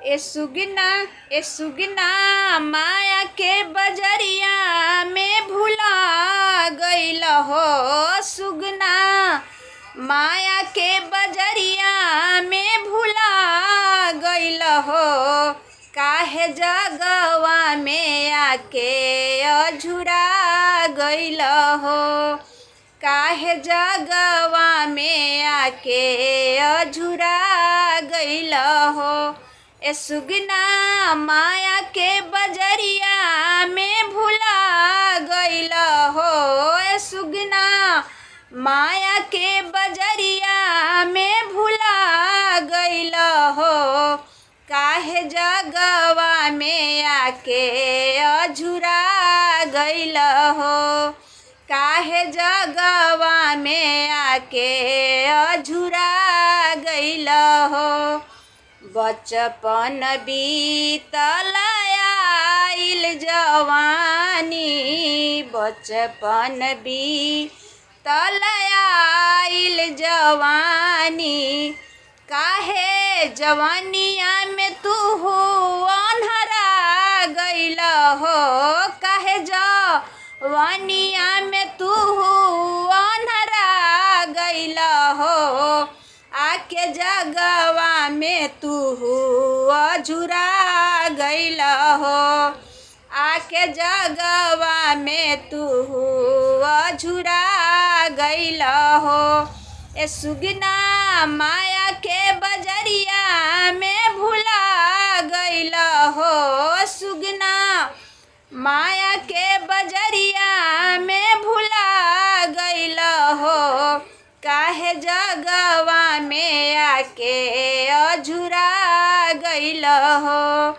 ए सुगना माया के बजरिया में भुला गइल हो। सुगना माया के बजरिया में भुला गइल हो। काहे जगवा में आके अझुरा गइल हो। काहे जगवा में आके अझुरा गइल हो। ए सुगना माया के बजरिया में भुला गइल हो। ए सुगना माया के बजरिया में भुला गइल हो। काहे जगवा में आके अझुरा गइल हो। काहे जगवा में आके अझुरा गइल हो। बचपन बीतल आइल जवानी। बचपन बीतल आइल जवानी। काहे जवानिया में तू अन्हरा गइल हो। काहे जवानिया में तू अन्हरा गइल हो। आके जगवा में तू अझुरा गइल हो। आके जगवा में तू अझुरा गइल हो। ए सुगना माया के बजरिया में भुला गइल हो। सुगना माया के बजरिया में भुला गइल हो। काहे जगवा में आके अझुरा गइल हो।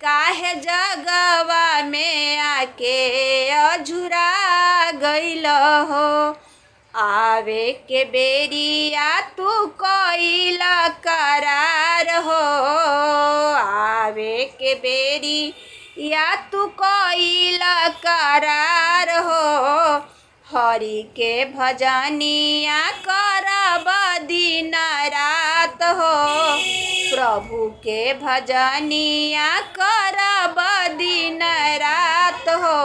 काहे जगवा में आके अझुरा गइल हो। आवे के बेरिया तू कइला करार हो। आवे के बेरिया तू कइला करार हो। हरि के भजनिया करब दिन रात हो। प्रभु के भजनिया करब दिन रात हो।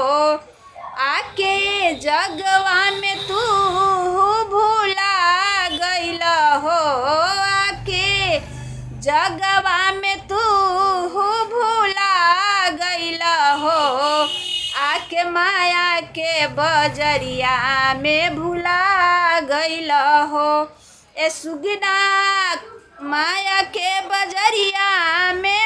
आके जगवा में तू भुला गइल हो। आके जगवा में तू भुला गइल हो। आके माया के बजरिया में भुला गइल हो। ए सुगना माया के बजरिया में